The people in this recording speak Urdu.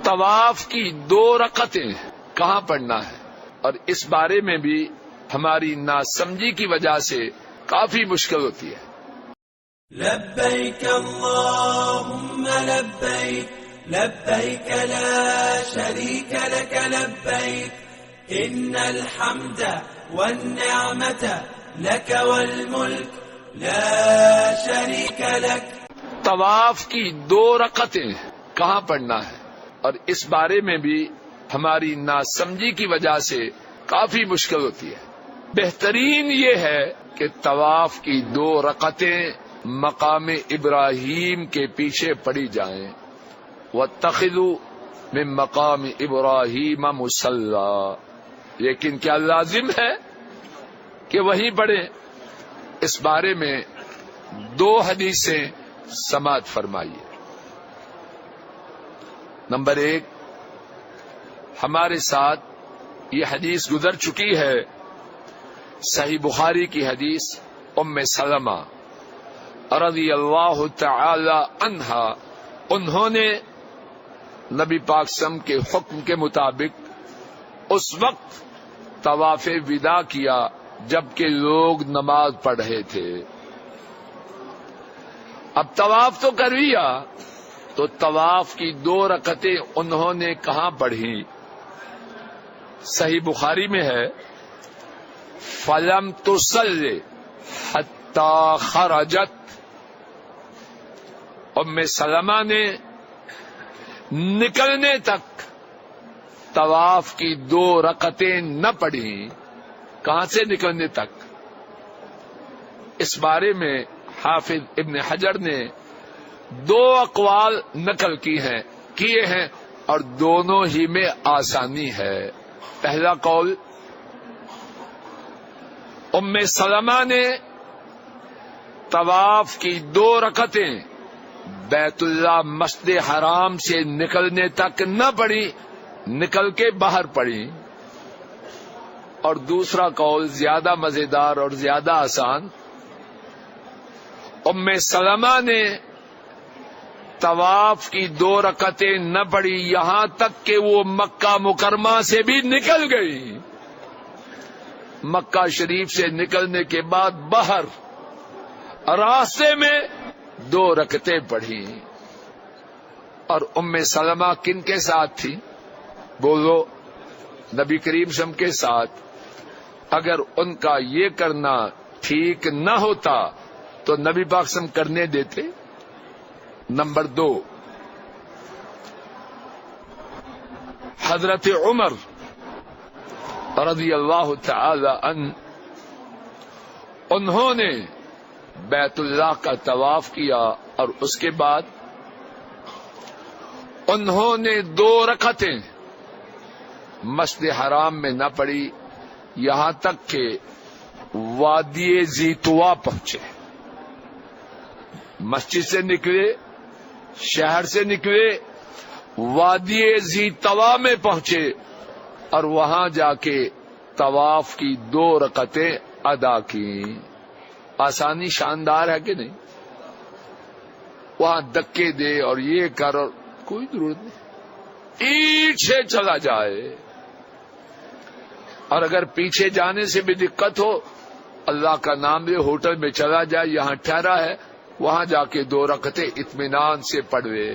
طواف کی 2 رکعتیں کہاں پڑھنا ہے، اور اس بارے میں بھی ہماری ناسمجھی کی وجہ سے کافی مشکل ہوتی ہے۔ لبیک اللہم لبیک لبیک لا شریک لک لبیک ان الحمد والنعمت لک والملک لا شریک لک۔ طواف کی 2 رکعتیں کہاں پڑھنا ہے، اور اس بارے میں بھی ہماری ناسمجھی کی وجہ سے کافی مشکل ہوتی ہے۔ بہترین یہ ہے کہ طواف کی 2 رکعتیں مقام ابراہیم کے پیچھے پڑھی جائیں۔ وَاتَّخِذُوا مِن مَقَامِ إِبْرَاهِيمَ مُصَلًّى، لیکن کیا لازم ہے کہ وہیں پڑھیں؟ اس بارے میں 2 حدیثیں سماعت فرمائیے۔ نمبر 1، ہمارے ساتھ یہ حدیث گزر چکی ہے، صحیح بخاری کی حدیث ام سلمہ رضی اللہ تعالی عنہا، انہوں نے نبی پاک صلی اللہ علیہ وسلم کے حکم کے مطابق اس وقت طواف وداع کیا جبکہ لوگ نماز پڑھ رہے تھے۔ اب طواف تو کر لیا، تو طواف کی 2 رکعتیں انہوں نے کہاں پڑھی؟ صحیح بخاری میں ہے، فَلَمْ تُصَلِّ حَتَّى خَرَجَتْ، ام سلمہ نے نکلنے تک طواف کی 2 رکعتیں نہ پڑھی۔ کہاں سے نکلنے تک؟ اس بارے میں حافظ ابن حجر نے 2 اقوال نقل کیے ہیں اور دونوں ہی میں آسانی ہے۔ پہلا قول، ام سلمہ نے طواف کی 2 رکعتیں بیت اللہ مسجد حرام سے نکلنے تک نہ پڑھی، نکل کے باہر پڑھی۔ اور دوسرا قول زیادہ مزیدار اور زیادہ آسان، ام سلمہ نے طواف کی 2 رکعتیں نہ پڑھی یہاں تک کہ وہ مکہ مکرمہ سے بھی نکل گئی۔ مکہ شریف سے نکلنے کے بعد باہر راستے میں 2 رکعتیں پڑھی۔ اور ام سلمہ کن کے ساتھ تھی؟ بولو، نبی کریم صلی اللہ علیہ وسلم کے ساتھ۔ اگر ان کا یہ کرنا ٹھیک نہ ہوتا تو نبی پاک صلی اللہ علیہ وسلم کرنے دیتے؟ نمبر 2، حضرت عمر رضی اللہ تعالی عنہ، انہوں نے بیت اللہ کا طواف کیا اور اس کے بعد انہوں نے 2 رکعتیں مسجد حرام میں نہ پڑھی یہاں تک کہ وادی زیتوا پہنچے۔ مسجد سے نکلے، شہر سے نکلے، وادی زیتوا میں پہنچے اور وہاں جا کے طواف کی 2 رکعتیں ادا کی۔ آسانی شاندار ہے کہ نہیں؟ وہاں دکے دے اور یہ کر، اور کوئی ضرورت نہیں، پیچھے چلا جائے۔ اور اگر پیچھے جانے سے بھی دقت ہو، اللہ کا نام لے، ہوٹل میں چلا جائے، یہاں ٹھہرا ہے، وہاں جا کے 2 رکعتیں اطمینان سے پڑھوے۔